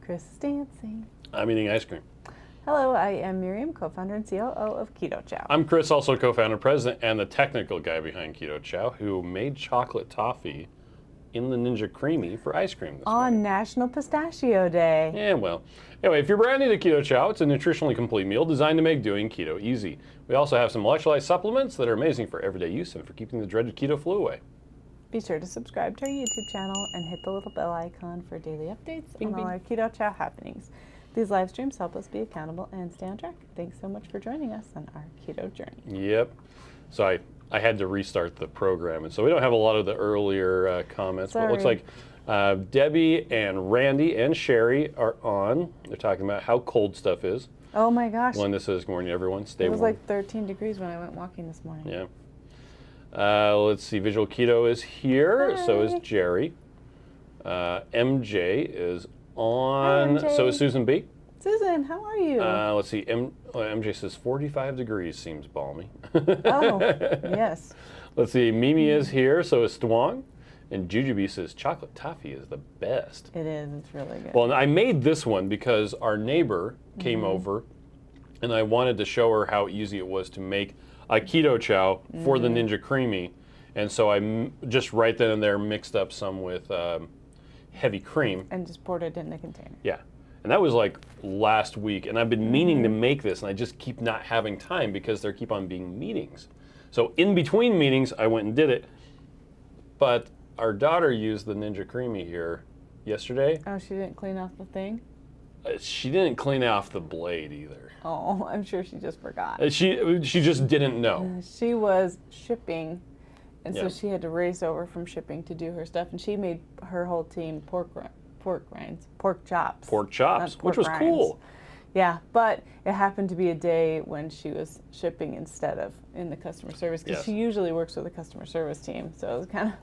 Chris is dancing. I'm eating ice cream. Hello, I am Miriam, co-founder and COO of Keto Chow. I'm Chris, also co-founder, president, and the technical guy behind Keto Chow, who made chocolate toffee in the Ninja Creamy for ice cream this On morning. National Pistachio Day. Yeah, well. Anyway, if you're brand new to Keto Chow, it's a nutritionally complete meal designed to make doing keto easy. We also have some electrolyte supplements that are amazing for everyday use and for keeping the dreaded keto flu away. Be sure to subscribe to our YouTube channel and hit the little bell icon for daily updates Bing, on all bing. our Keto Chow happenings. These live streams help us be accountable and stay on track. Thanks so much for joining us on our keto journey. Yep. So I had to restart the program, and so we don't have a lot of the earlier comments, but it looks like Debbie and Randy and Sherry are on. They're talking about how cold stuff is. Oh my gosh. Linda says, good morning, everyone. Stay warm. It was like 13 degrees when I went walking this morning. Yeah. Let's see, Visual Keto is here. Hi. So is Jerry. MJ is on. Hi, MJ. So is Susan B. Susan, how are you? Let's see, MJ says 45 degrees seems balmy. Oh, yes. Let's see, Mimi is here, so is Stwong. And Jujubee says chocolate toffee is the best. It is, it's really good. Well, I made this one because our neighbor came over and I wanted to show her how easy it was to make a keto chow for the Ninja Creamy. And so I just right then and there mixed up some with heavy cream. And just poured it in the container. Yeah. And that was like last week. And I've been meaning to make this and I just keep not having time because there keep on being meetings. So in between meetings, I went and did it. But our daughter used the Ninja Creamy here yesterday. Oh, she didn't clean off the thing? She didn't clean off the blade either. Oh, I'm sure she just forgot. She just didn't know. She was shipping, and Yeah. so she had to race over from shipping to do her stuff, and she made her whole team pork chops. Pork chops, Not which pork was rinds. cool. Yeah, but it happened to be a day when she was shipping instead of in the customer service, because Yes. she usually works with the customer service team, so it was kind of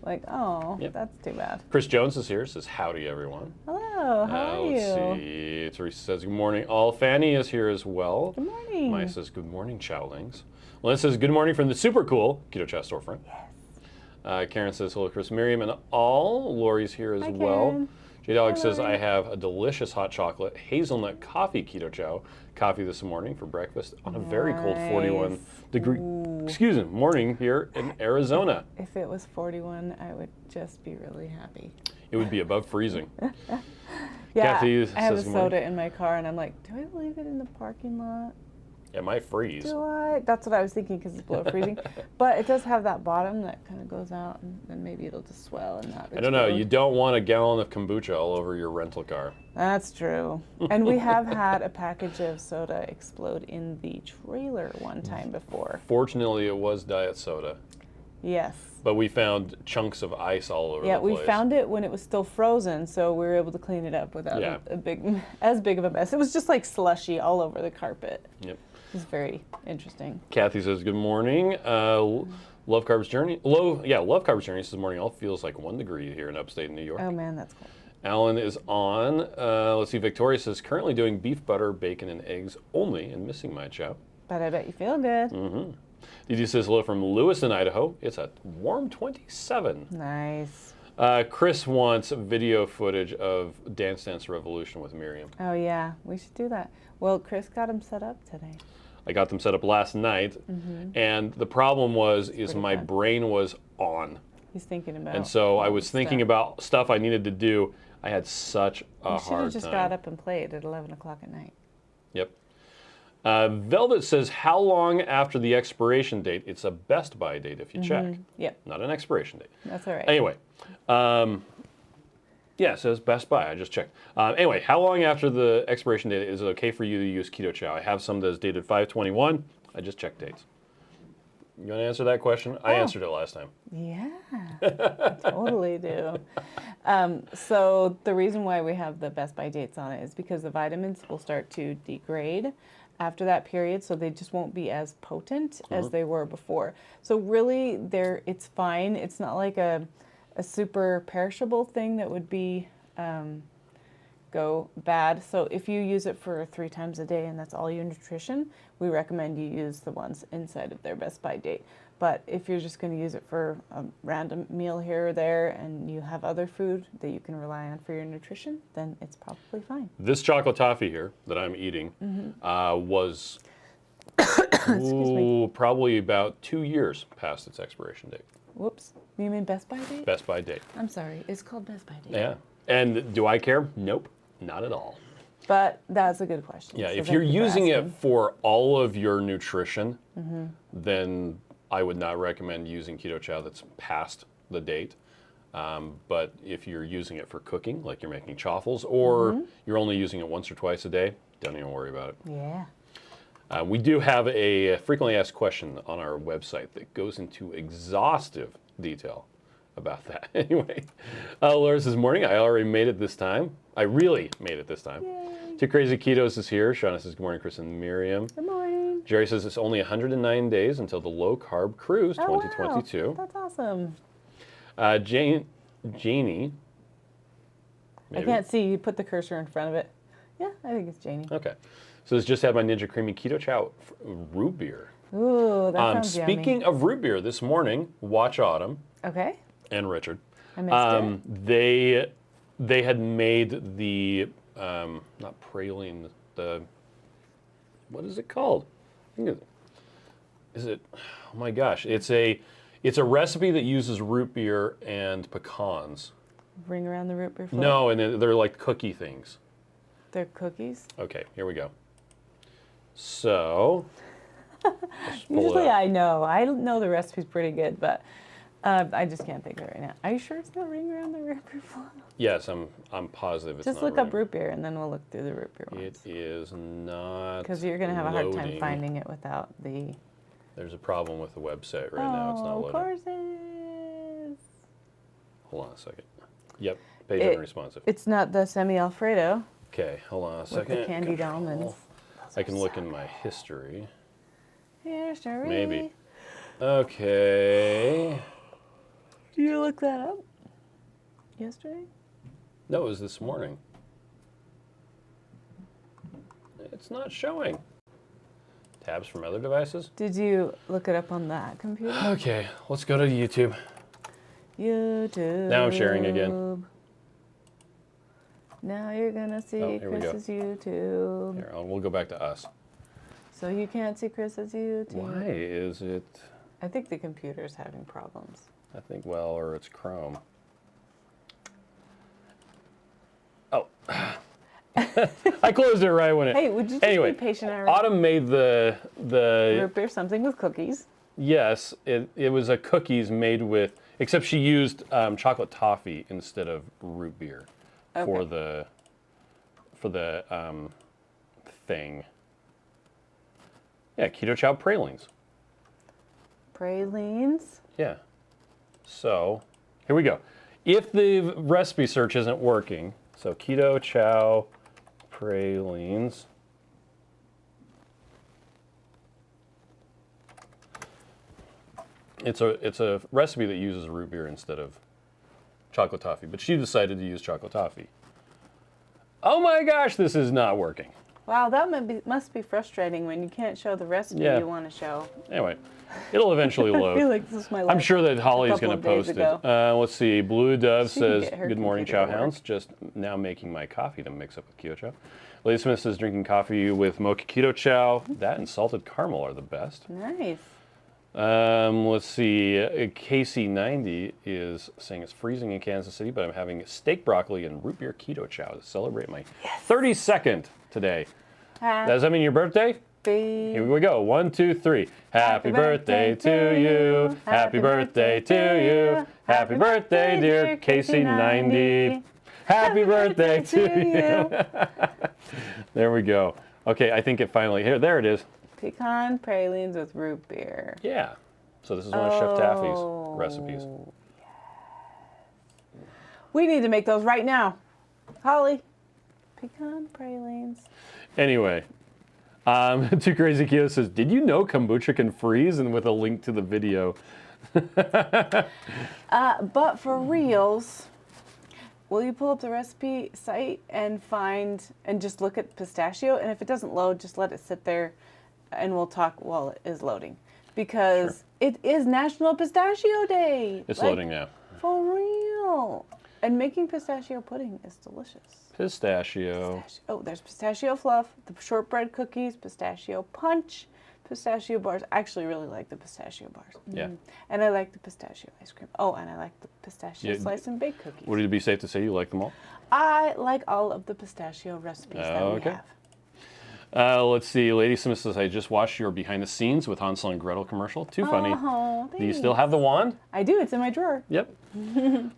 like, oh, Yep. that's too bad. Chris Jones is here, says howdy everyone. Hello, how are you? Let's see, Teresa says good morning. All Fanny is here as well. Good morning. Maya says good morning, Chowlings. Lynn says good morning from the super cool Keto Chow storefront. Yes. Karen says hello, Chris, Miriam, and all. Lori's here as Hi, well. Karen. Jade Alex Hi, says Lori. I have a delicious hot chocolate hazelnut coffee Keto Chow coffee this morning for breakfast on a very cold 41 Nice. degree Ooh. morning here in Arizona. If it was 41, I would just be really happy. It would be above freezing. Yeah, Kathy I have a says good morning. soda in my car, and I'm like, do I leave it in the parking lot? It might freeze. Do I? That's what I was thinking, because it's below freezing. But it does have that bottom that kind of goes out, and then maybe it'll just swell and not I don't know. explode. You don't want a gallon of kombucha all over your rental car. That's true. And we have had a package of soda explode in the trailer one time before. Fortunately, it was diet soda, Yes. but we found chunks of ice all over Yeah, the we place. found it when it was still frozen, so we were able to clean it up without Yeah. as big of a mess. It was just like slushy all over the carpet. Yep. It was very interesting. Kathy says good morning. Love Carbs Journey. Love Carbs Journey says morning. All feels like 1 degree here in upstate New York. Oh man, that's cool. Alan is on. Let's see. Victoria says currently doing beef butter, bacon, and eggs only, and missing my chow. But I bet you feel good. Mm-hmm. DD says hello from Lewiston, Idaho. It's a warm 27. Nice. Chris wants video footage of Dance Dance Revolution with Miriam. Oh yeah, we should do that. Well, Chris got him set up today. I got them set up last night, and the problem is pretty my fun. brain was on. He's thinking about. And so I all was this thinking stuff. about stuff I needed to do. I had such a You should hard have just time. got up and played at 11 o'clock at night. Yep. Velvet says, how long after the expiration date? It's a Best Buy date if you check, Yep, not an expiration date. that's all right. Anyway, yeah, it says Best Buy. I just checked. Anyway, how long after the expiration date is it okay for you to use Keto Chow? I have some that is dated 5/21. I just checked dates. You want to answer that question? I answered it last time. Yeah, I totally do. So the reason why we have the Best Buy dates on it is because the vitamins will start to degrade after that period, so they just won't be as potent as they were before. So really, it's fine. It's not like a super perishable thing that would be go bad. So if you use it for 3 times a day and that's all your nutrition, we recommend you use the ones inside of their best by date. But if you're just going to use it for a random meal here or there and you have other food that you can rely on for your nutrition, then it's probably fine. This chocolate toffee here that I'm eating was probably about 2 years past its expiration date. Whoops. You mean best by date? Best by date. I'm sorry. It's called best by date. Yeah. And do I care? Nope, not at all. But that's a good question. Yeah, So if thank you're you for using it asking. for all of your nutrition, then I would not recommend using Keto Chow that's past the date. But if you're using it for cooking, like you're making chaffles, or you're only using it once or twice a day, don't even worry about it. Yeah. We do have a frequently asked question on our website that goes into exhaustive detail about that. Anyway, Laura says, morning, I already made it this time. I really made it this time. Yay. Two Crazy Ketos is here. Shauna says, good morning, Chris and Miriam. Good morning. Jerry says it's only 109 days until the low carb cruise Oh, 2022. wow. That's awesome. Janie. I can't see. You put the cursor in front of it. Yeah, I think it's Janie. Okay. So it's just had my Ninja Creamy Keto Chow root beer. Ooh, that sounds Speaking of root beer, this morning, Watch Autumn yummy. Okay. and Richard, I missed it. they had made the not praline, the what is it called? I think is it? Oh my gosh! It's a recipe that uses root beer and pecans. Ring around the root beer float. No, and they're like cookie things. They're cookies. Okay, here we go. So, let's pull it Usually up. I know the recipe's pretty good, but I just can't think of it right now. Are you sure it's not ring around the root beer float? Yes, I'm positive it's Just not look up right. root beer and then we'll look through the root beer It ones. is not. Because you're going to have a hard time loading. finding it without the... There's a problem with the website right now. It's not of loading. course it is. Hold on a second. Yep, page unresponsive. It's not the semi-Alfredo Okay, hold on a with second. the candied Control. almonds. I can look in my history. History. Maybe. Okay. Did you look that up yesterday? No, it was this morning. It's not showing. Tabs from other devices? Did you look it up on that computer? Okay, let's go to YouTube. YouTube. Now I'm sharing again. Now you're gonna see Oh, here we go. Chris's YouTube. Here, we'll go back to us. So you can't see Chris's YouTube. Why is it? I think the computer's having problems. I think, well, or it's Chrome. Oh. I closed it right when it... Hey, would you just Anyway, be patient? Autumn made the Root beer, something with cookies. yes, it was a cookies made with, except she used chocolate toffee instead of root beer for the thing. Yeah, Keto Chow Pralines. Pralines. Yeah. So, here we go. If the recipe search isn't working, so Keto Chow Pralines. It's a recipe that uses root beer instead of chocolate toffee, but she decided to use chocolate toffee. Oh my gosh, this is not working. Wow, that must be frustrating when you can't show the recipe Yeah. you want to show. Anyway, it'll eventually I load. feel like this is my life. I'm sure that Holly's couple going to of days post ago. it. Let's see. Blue Dove She can says, get her good morning, computer Chow to Hounds. work. Just now making my coffee to mix up with Keto Chow. Lady Smith says, drinking coffee with mocha Keto Chow. That and salted caramel are the best. Nice. Let's see. KC90 is saying it's freezing in Kansas City, but I'm having steak broccoli and root beer Keto Chow to celebrate my 32nd today. Does that mean your birthday? Here we go. 1, 2, 3. Happy birthday to you. Happy birthday to you. Happy birthday, dear KC90. Happy birthday to you. There we go. Okay, I think it finally, there it is. Pecan pralines with root beer. Yeah. So this is one of Chef Taffy's recipes. We need to make those right now. Holly. Pecan pralines. Anyway, Too Crazy Keo says, did you know kombucha can freeze? And with a link to the video. But for reals, will you pull up the recipe site and just look at pistachio? And if it doesn't load, just let it sit there and we'll talk while it is loading. Because it is National Pistachio Day. It's loading now. For real. And making pistachio pudding is delicious. Pistachio. Oh, there's pistachio fluff, the shortbread cookies, pistachio punch, pistachio bars. I actually really like the pistachio bars. Yeah. And I like the pistachio ice cream. Oh, and I like the pistachio slice and bake cookies. Would it be safe to say you like them all? I like all of the pistachio recipes that we have. Let's see. Lady Smith says, I just watched your behind the scenes with Hansel and Gretel commercial. Too funny. Oh, Do you still have the wand? I do. It's in my drawer. Yep.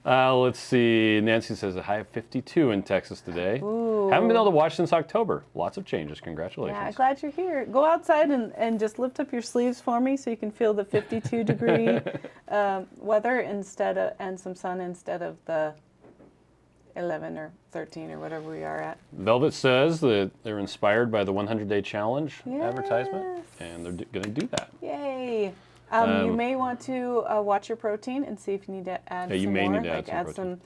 Let's see. Nancy says, a high of 52 in Texas today. Ooh. Haven't been able to watch since October. Lots of changes. Congratulations. Yeah, glad you're here. Go outside and just lift up your sleeves for me so you can feel the 52 degree weather and some sun instead of the 11 or 13 or whatever we are at. Velvet says that they're inspired by the 100-day challenge advertisement, and they're going to do that. Yay. You may want to watch your protein and see if you need to add some more. Need to add some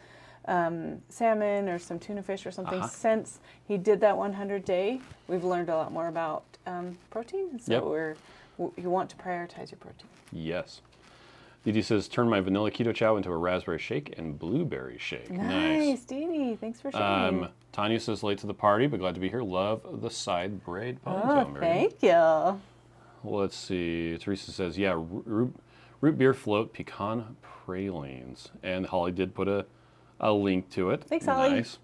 salmon or some tuna fish or something. Since he did that 100-day, we've learned a lot more about protein, so you want to prioritize your protein. Yes. Didi says, turn my vanilla keto chow into a raspberry shake and blueberry shake. Nice, Didi. Thanks for sharing. Tanya says, late to the party, but glad to be here. Love the side braid ponytail. Oh, thank you. Let's see. Teresa says, yeah, root beer float pecan pralines. And Holly did put a link to it. Thanks, Holly. Nice.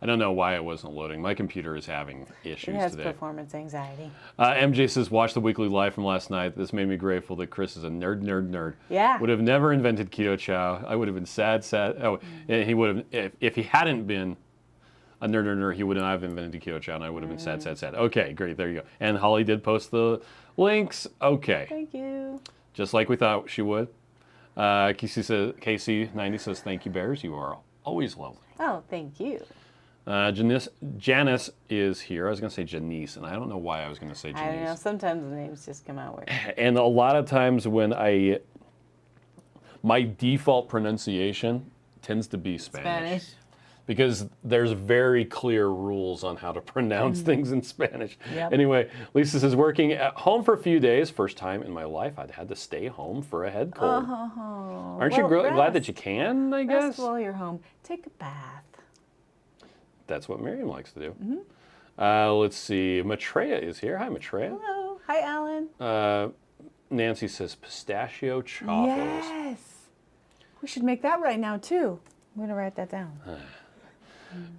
I don't know why it wasn't loading. My computer is having issues today. It has performance anxiety. MJ says, watch the weekly live from last night. This made me grateful that Chris is a nerd. Yeah. Would have never invented keto chow. I would have been sad. Oh, he would have, if he hadn't been a nerd, he wouldn't have invented keto chow, and I would have been sad. Okay, great. There you go. And Holly did post the links. Okay. Thank you. Just like we thought she would. KC90 says, thank you, Bears. You are always lovely. Oh, thank you. Janice is here. I was going to say Janice, and I don't know why I was going to say Janice. I don't know. Sometimes the names just come out weird. And a lot of times when my default pronunciation tends to be Spanish. Because there's very clear rules on how to pronounce things in Spanish. Yep. Anyway, Lisa says, working at home for a few days. First time in my life I'd had to stay home for a head cold. Aren't you glad that you can, I guess? Rest while you're home. Take a bath. That's what Miriam likes to do. Let's see. Maitreya is here. Hi, Maitreya. Hello. Hi, Alan. Nancy says pistachio chaffles. Yes. We should make that right now, too. I'm going to write that down.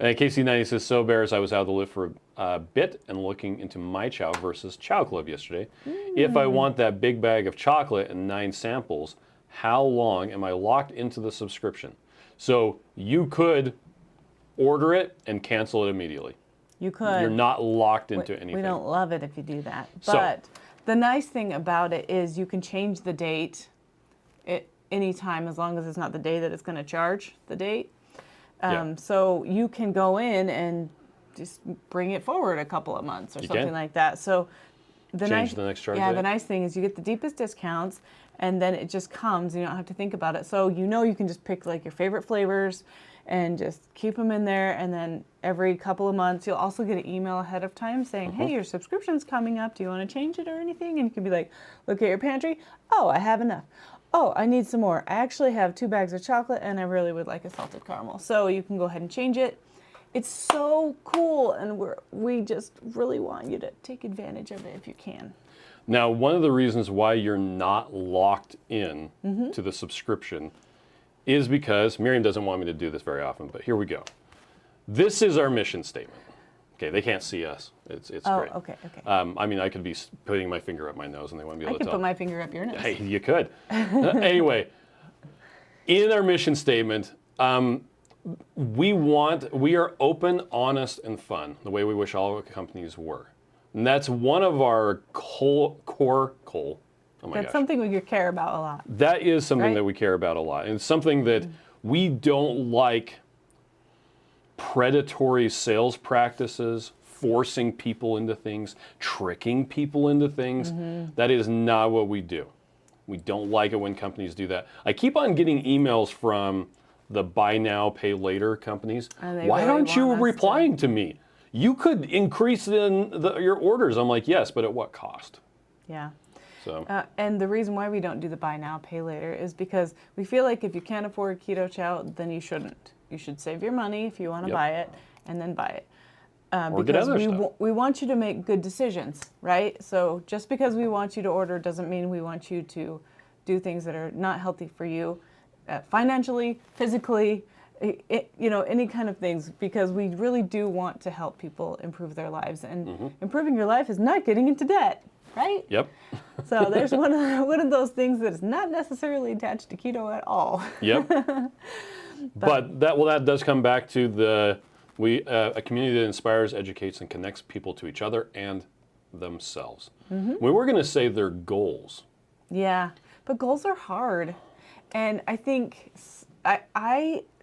KC90 says, so Bears, I was out of the lift for a bit and looking into my chow versus Chow Club yesterday. If I want that big bag of chocolate and 9 samples, how long am I locked into the subscription? So you could order it and cancel it immediately. You could. You're not locked into anything. We don't love it if you do that. But the nice thing about it is you can change the date anytime as long as it's not the day that it's going to charge the date. So you can go in and just bring it forward a couple of months or something like that. So the next charge date. The nice thing is you get the deepest discounts, and then it just comes and you don't have to think about it. So you can just pick like your favorite flavors and just keep them in there, and then every couple of months you'll also get an email ahead of time saying, hey, your subscription's coming up. Do you want to change it or anything? And you can be like, look at your pantry. Oh, I have enough. Oh, I need some more. I actually have 2 bags of chocolate and I really would like a salted caramel. So you can go ahead and change it. It's so cool, and we just really want you to take advantage of it if you can. Now, one of the reasons why you're not locked in to the subscription is because Miriam doesn't want me to do this very often, but here we go. This is our mission statement. Okay, they can't see us. It's great. Okay. I mean, I could be putting my finger up my nose and they wouldn't be able to tell. I could put my finger up your nose. Hey, you could. Anyway, in our mission statement, we are open, honest, and fun, the way we wish all our companies were. And that's one of our core. That's something we care about a lot. That is something that we care about a lot. And it's something that we don't like predatory sales practices, forcing people into things, tricking people into things. That is not what we do. We don't like it when companies do that. I keep on getting emails from the buy now, pay later companies. And they Why really aren't you want us replying to me? You could increase your orders. I'm like, yes, but at what cost? Yeah. So And the reason why we don't do the buy now, pay later is because we feel like if you can't afford Keto Chow, then you shouldn't. You should save your money if you want to buy it, and then buy it. Or get other stuff. We want you to make good decisions, right? So just because we want you to order doesn't mean we want you to do things that are not healthy for you, financially, physically, any kind of things, because we really do want to help people improve their lives. And improving your life is not getting into debt, right? Yep. So there's one of those things that is not necessarily attached to keto at all. Yep. But that does come back to a community that inspires, educates, and connects people to each other and themselves. We were going to say their goals. Yeah, but goals are hard, and I think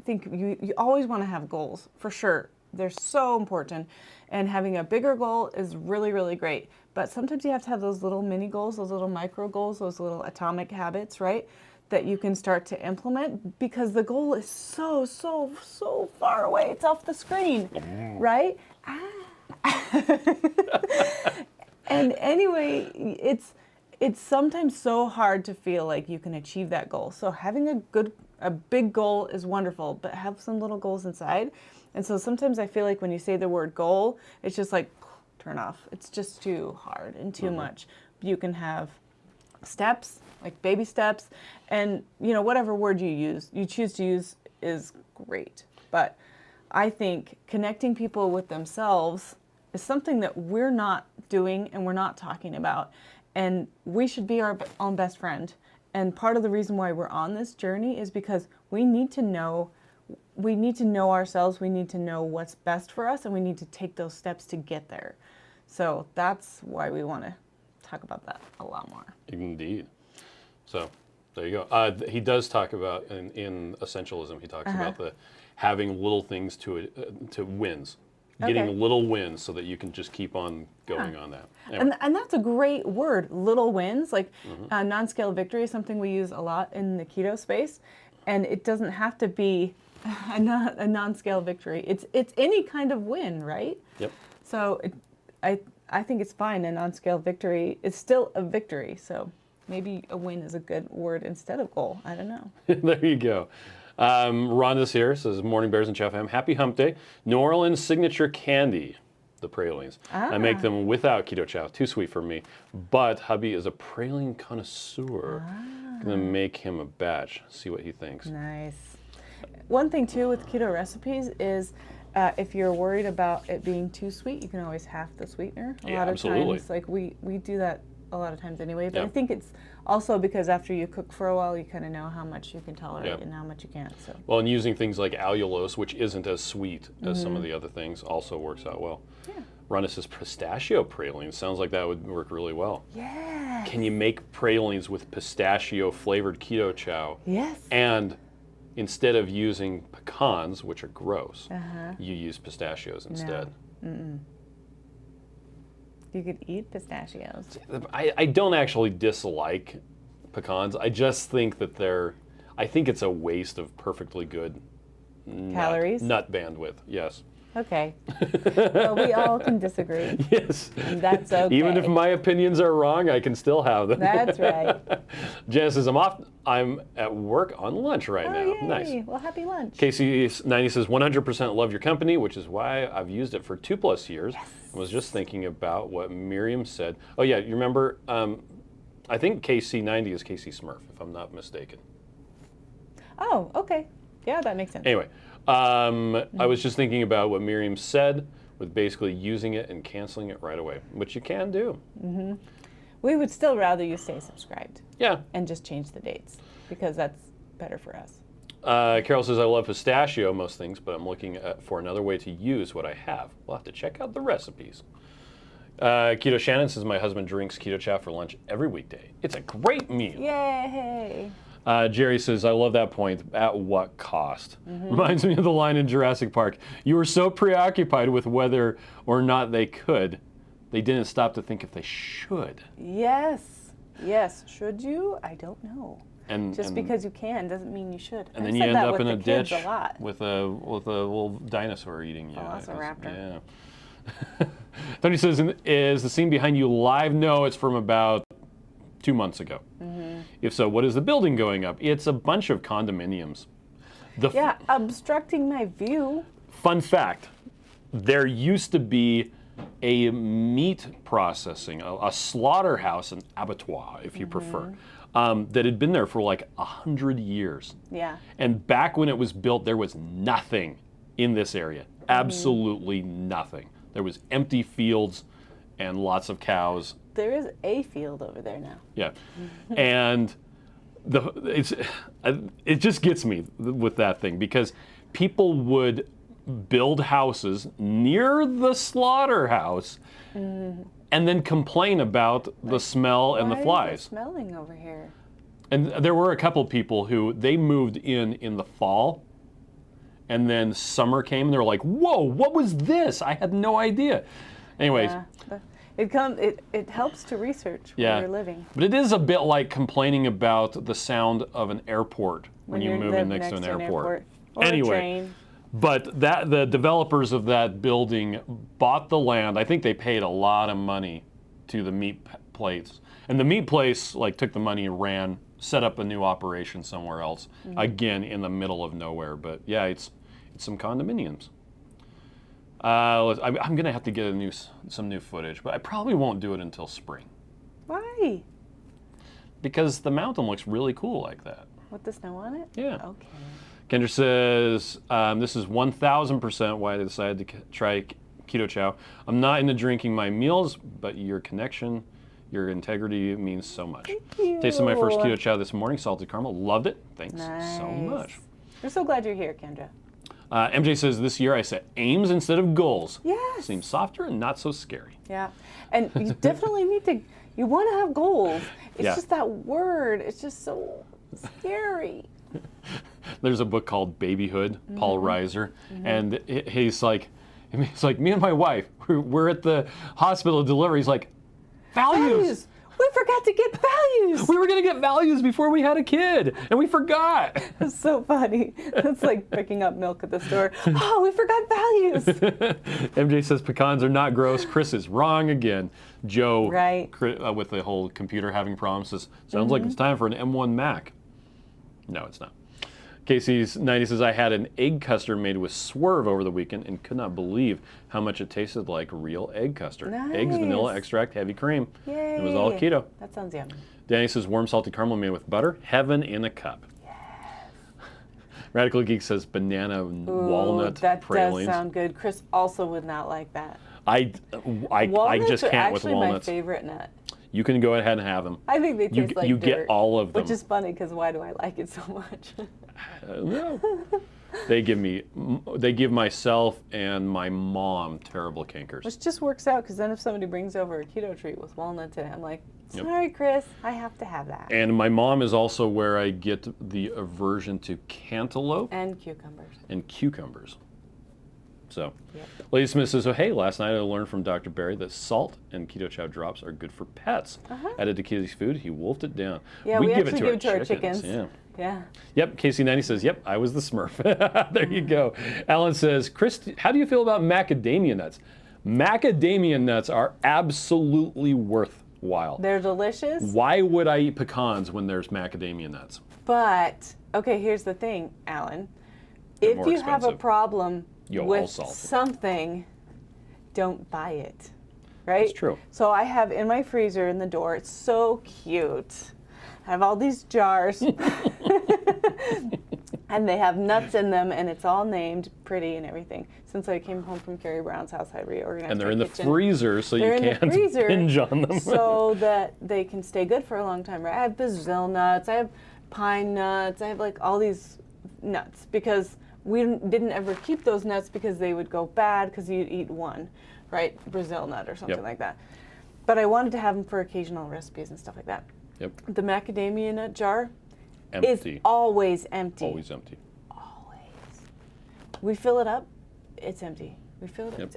you always want to have goals for sure. They're so important, and having a bigger goal is really, really great. But sometimes you have to have those little mini goals, those little micro goals, those little atomic habits, right? That you can start to implement, because the goal is so far away. It's off the screen, right? And anyway, it's sometimes so hard to feel like you can achieve that goal. So having a big goal is wonderful, but have some little goals inside. And so sometimes I feel like when you say the word goal, it's just like, turn off. It's just too hard and too much. You can have steps, like baby steps, and whatever word you choose to use is great. But I think connecting people with themselves is something that we're not doing and we're not talking about. And we should be our own best friend. And part of the reason why we're on this journey is because we need to know ourselves, we need to know what's best for us, and we need to take those steps to get there. So that's why we want to talk about that a lot more. Indeed. So there you go. He does talk about, in Essentialism, he talks about having little things to wins. Getting little wins so that you can just keep on going on that. Anyway. And that's a great word, little wins. Like non-scale victory is something we use a lot in the keto space. And it doesn't have to be a non-scale victory. It's any kind of win, right? Yep. So I think it's fine. A non-scale victory is still a victory. So maybe a win is a good word instead of goal. I don't know. There you go. Rhonda's here, says, Morning Bears and Chow Fam. Happy hump day. New Orleans signature candy, the pralines. I make them without Keto Chow. Too sweet for me. But hubby is a praline connoisseur. Gonna make him a batch. See what he thinks. Nice. One thing too with keto recipes is if you're worried about it being too sweet, you can always half the sweetener. A lot of times, like we do that a lot of times anyway. But I think it's also because after you cook for a while, you kind of know how much you can tolerate and how much you can't. So. Well, and using things like allulose, which isn't as sweet as some of the other things, also works out well. Yeah. Rhonda says pistachio pralines. Sounds like that would work really well. Yeah. Can you make pralines with pistachio flavored Keto Chow? Yes. And instead of using pecans, which are gross, you use pistachios instead. No. You could eat pistachios. I don't actually dislike pecans. I just think that I think it's a waste of perfectly good calories? Nut bandwidth, yes. Okay. Well, we all can disagree. Yes. And that's okay. Even if my opinions are wrong, I can still have them. That's right. Janice says, I'm at work on lunch right now. Yay. Nice. Well, happy lunch. Casey90 says, 100% love your company, which is why I've used it for 2+ years. Yes. I was just thinking about what Miriam said. Oh, yeah, you remember, I think KC90 is Casey Smurf, if I'm not mistaken. Oh, okay. Yeah, that makes sense. Anyway, I was just thinking about what Miriam said with basically using it and canceling it right away, which you can do. We would still rather you stay subscribed. Yeah. And just change the dates, because that's better for us. Carol says, I love pistachio, most things, but I'm looking for another way to use what I have. We'll have to check out the recipes. Keto Shannon says, my husband drinks Keto Chow for lunch every weekday. It's a great meal. Yay! Jerry says, I love that point. At what cost? Reminds me of the line in Jurassic Park. You were so preoccupied with whether or not they could, they didn't stop to think if they should. Yes. Yes. Should you? I don't know. Just because you can doesn't mean you should. And then you end up in a ditch with a little dinosaur eating you. Velociraptor. Yeah. Tony says, is the scene behind you live? No, it's from about 2 months ago. If so, what is the building going up? It's a bunch of condominiums. Obstructing my view. Fun fact, there used to be a meat processing, a slaughterhouse, an abattoir, if you prefer, that had been there for like 100 years. Yeah. And back when it was built, there was nothing in this area. Absolutely nothing. There was empty fields and lots of cows. There is a field over there now. Yeah. And it just gets me with that thing, because people would build houses near the slaughterhouse and then complain about the smell and the flies. Why is it smelling over here? And there were a couple people who they moved in the fall, and then summer came and they were like, whoa, what was this? I had no idea. Anyways. Yeah. It helps to research where you're living. But it is a bit like complaining about the sound of an airport when you move in next to an airport. Or anyway, a train. But the developers of that building bought the land. I think they paid a lot of money to the meat place. And the meat place took the money and set up a new operation somewhere else, again in the middle of nowhere. But yeah, it's some condominiums. I'm going to have to get some new footage, but I probably won't do it until spring. Why? Because the mountain looks really cool like that. With the snow on it? Yeah. Okay. Kendra says, this is 1,000% why I decided to try Keto Chow. I'm not into drinking my meals, but your connection, your integrity means so much. Thank you. Tasted my first Keto Chow this morning, salted caramel. Loved it. Thanks so much. We're so glad you're here, Kendra. MJ says, this year I set aims instead of goals. Yes. Seems softer and not so scary. Yeah. And you definitely you want to have goals. It's just that word. It's just so scary. There's a book called Babyhood, Paul Reiser, and he's like, me and my wife, we're at the hospital to deliver. He's like, values. We forgot to get values. We were going to get values before we had a kid, and we forgot. It's so funny. It's like picking up milk at the store. Oh, we forgot values. MJ says pecans are not gross. Chris is wrong again. Joe, with the whole computer having problems, says, sounds like it's time for an M1 Mac. No, it's not. Casey's 90 says, I had an egg custard made with Swerve over the weekend and could not believe how much it tasted like real egg custard. Nice. Eggs, vanilla extract, heavy cream. Yay. It was all keto. That sounds yummy. Danny says, warm salted caramel made with butter. Heaven in a cup. Yes. Radical Geek says, banana walnut pralines. That does sound good. Chris also would not like that. I just can't with walnuts. Walnuts are actually my favorite nut. You can go ahead and have them. I think they taste like you dirt, get all of them. Which is funny because why do I like it so much? No. They give myself and my mom terrible cankers. Which just works out because then if somebody brings over a keto treat with walnuts in it, I'm like, sorry, Chris, I have to have that. And my mom is also where I get the aversion to cantaloupe. And cucumbers. And cucumbers. So, Lady Smith says, hey, last night I learned from Dr. Barry that salt and Keto Chow drops are good for pets. Added to Casey's food, he wolfed it down. Yeah, we actually give it to our chickens. Yeah. Yep, Casey90 says, yep, I was the Smurf. There you go. Alan says, Chris, how do you feel about macadamia nuts? Macadamia nuts are absolutely worthwhile. They're delicious. Why would I eat pecans when there's macadamia nuts? But, okay, here's the thing, Alan. If you have a problem with something, don't buy it, right? That's true. So I have in my freezer in the door, it's so cute. I have all these jars and they have nuts in them and it's all named pretty and everything. Since I came home from Carrie Brown's house, I reorganized and they're in kitchen. The freezer, so you can't binge on them. So that they can stay good for a long time, right? I have Brazil nuts, I have pine nuts, I have like all these nuts because we didn't ever keep those nuts because they would go bad because you'd eat one, right? Brazil nut or something like that. But I wanted to have them for occasional recipes and stuff like that. Yep. The macadamia nut jar is always empty. Always empty. Always. We fill it up, it's empty. We fill it up,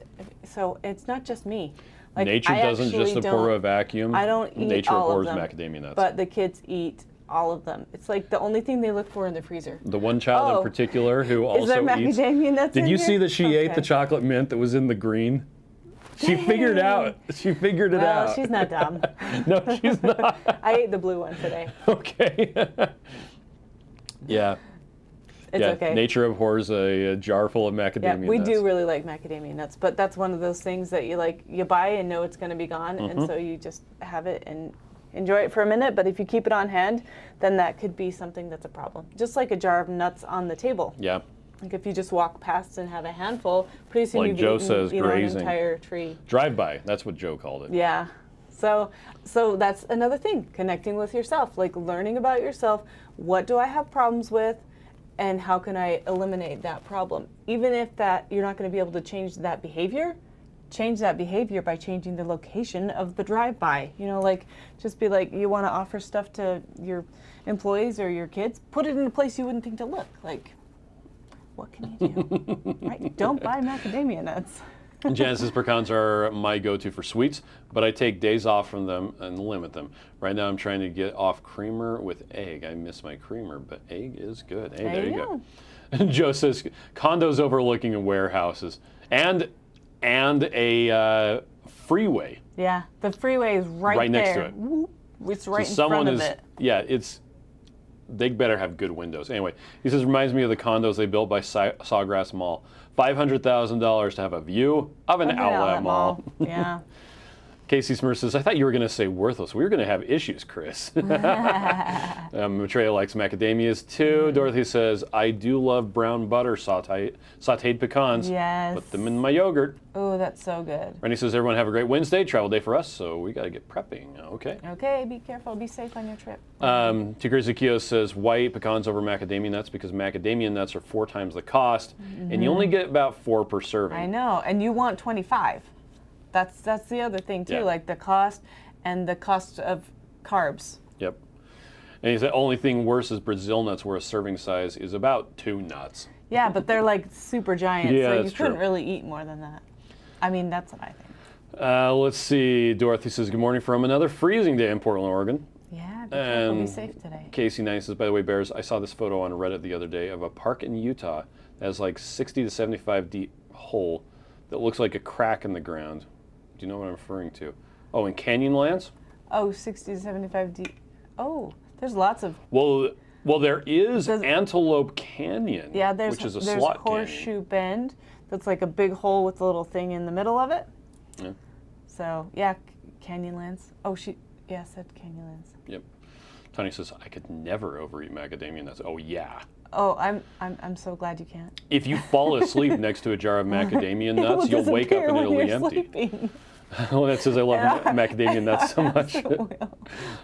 so it's not just me. Like, Nature doesn't just pour a vacuum. I don't eat Nature all pours of them, macadamia nuts. but the kids eat all of them. It's like the only thing they look for in the freezer. The one child in Oh. particular who Is there also eats. macadamia nuts Did in you here? see that she ate the Okay. chocolate mint that was in the green? She figured out. She figured it Well, out. she's not dumb. No, she's not. I ate the blue one today. Okay. Yeah. It's Yeah. okay. Nature abhors a jar full of Yeah, macadamia we nuts. do really like macadamia nuts, but that's one of those things that you buy and know it's going to be gone, Mm-hmm. and so you just have it and enjoy it for a minute. But if you keep it on hand, then that could be something that's a problem. Just like a jar of nuts on the table. Yeah. Like if you just walk past and have a handful, pretty soon Like you've Joe eaten, says, an grazing. entire tree. Drive-by. That's what Joe called it. Yeah. So that's another thing, connecting with yourself, like learning about yourself. What do I have problems with, and how can I eliminate that problem? Even if that you're not going to be able to change that behavior by changing the location of the drive-by. Like just be like, you want to offer stuff to your employees or your kids, put it in a place you wouldn't think to look. Like, what can you do? Right? Don't buy macadamia nuts. Janice's pecans are my go-to for sweets, but I take days off from them and limit them. Right now I'm trying to get off creamer with egg. I miss my creamer, but egg is good. Hey, there you go. Joe says condos overlooking warehouses and a freeway. Yeah, the freeway is right next there. to it. Whoop. It's right in Someone front of is, it. yeah, they better have good windows. Anyway, he says, reminds me of the condos they built by Sawgrass Mall. $500,000 to have a view of an outlet mall. Yeah. Casey Smurf says, I thought you were going to say worthless. We were going to have issues, Chris. Maitreya likes macadamias too. Dorothy says, I do love brown butter sauteed pecans. Yes. Put them in my yogurt. Oh, that's so good. Randy says, everyone have a great Wednesday. Travel day for us, so we got to get prepping. Okay. Okay, be careful. Be safe on your trip. Tigre Zakio says, why eat pecans over macadamia nuts? Because macadamia nuts are 4 times the cost, and you only get about 4 per serving. I know, and you want 25. That's the other thing too, Yeah. like the cost and the cost of carbs. Yep. And he said, only thing worse is Brazil nuts, where a serving size is about 2 nuts. Yeah, but they're like super giant, Yeah, so you that's couldn't true. really eat more than that. I mean, that's what I think. Let's see. Dorothy says, good morning from another freezing day in Portland, Oregon. Yeah, be careful, be And safe today. Casey Knight says, by the way, Bears, I saw this photo on Reddit the other day of a park in Utah that has like 60 to 75 deep hole that looks like a crack in the ground. Do you know what I'm referring to? Oh, in Canyonlands? Oh, 60 to 75 deep. Oh, there's lots of. Well, there is Antelope Canyon, Yeah, which is a there's slot Horseshoe Bend. That's like a big hole with a little thing in the middle of it. Yeah. So yeah, Canyonlands. Oh, said Canyonlands. Yep. Tony says, I could never overeat macadamia nuts. Oh, yeah. Oh, I'm so glad you can't. If you fall asleep next to a jar of macadamia nuts, you'll wake up disappear and when it'll be you're empty. sleeping. Well, that says I love macadamia nuts so much. It will.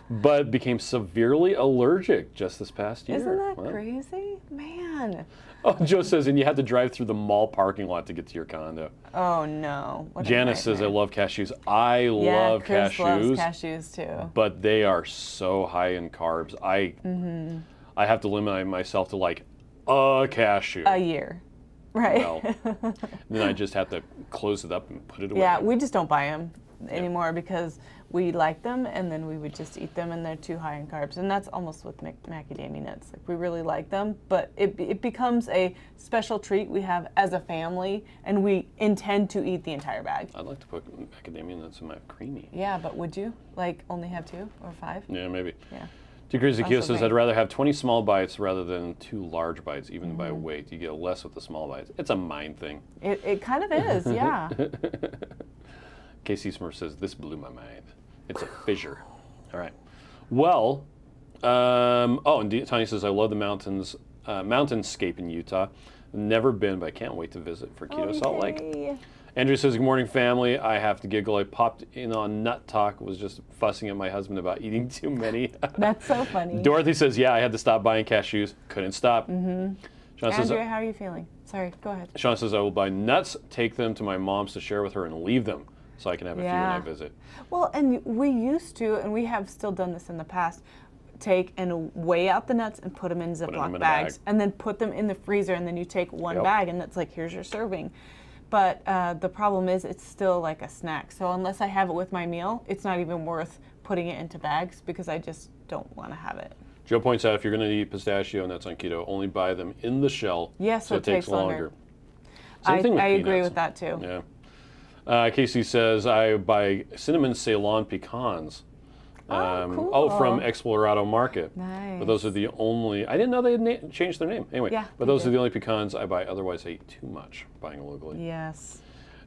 But became severely allergic just this past year. Isn't that Wow. crazy? Man. Oh, Joe says, and you had to drive through the mall parking lot to get to your condo. Oh no. What a Janice says, I nightmare. love cashews. I Yeah, love Chris cashews, loves cashews too. but they are so high in carbs. I have to limit myself to like a cashew. A year. Right. Well, then I just have to close it up and put it away. Yeah, we just don't buy them anymore because we like them and then we would just eat them and they're too high in carbs. And that's almost with macadamia nuts. Like we really like them, but it becomes a special treat we have as a family and we intend to eat the entire bag. I'd like to put macadamia nuts in my creamy. Yeah, but would you? Like only have 2 or 5? Yeah, maybe. Yeah. Tigrizakio Also says, great. I'd rather have 20 small bites rather than 2 large bites, even by weight. You get less with the small bites. It's a mind thing. It kind of is, yeah. Casey Smurf says, this blew my mind. It's a fissure. All right. Well, and Tanya says, I love the mountains, mountainscape in Utah. Never been, but I can't wait to visit for Keto Salt Lake. Yay. Andrew says, good morning, family. I have to giggle. I popped in on Nut Talk, was just fussing at my husband about eating too many. That's so funny. Dorothy says, yeah, I had to stop buying cashews. Couldn't stop. Sean says, Andrea, how are you feeling? Sorry, go ahead. Sean says, I will buy nuts, take them to my mom's to share with her, and leave them so I can have a few when I visit. Well, and we used to, and we have still done this in the past, take and weigh out the nuts and put them in them Ziploc in a bags, bag. and then put them in the freezer, and then you take one Yep. bag, and it's like, here's your serving. But the problem is it's still like a snack. So unless I have it with my meal, it's not even worth putting it into bags because I just don't want to have it. Joe points out if you're going to eat pistachio nuts on keto, only buy them in the shell. Yes, so it takes longer. Same thing with I agree peanuts. with that too. Yeah. Casey says I buy cinnamon Ceylon pecans. Cool. From Explorado Market. Nice. But those are the only. I didn't know they had changed their name. Anyway, Yeah, but they those are did. the only pecans I buy. Otherwise, I eat too much buying locally. Yes.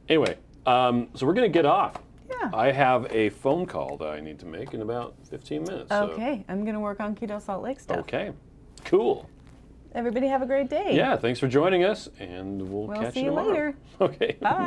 Anyway, so we're going to get off. Yeah. I have a phone call that I need to make in about 15 minutes. Okay, I'm going to work on Keto Salt Lake stuff. Okay, cool. Everybody have a great day. Yeah, thanks for joining us, and we'll catch see you you tomorrow. later. Okay. Bye.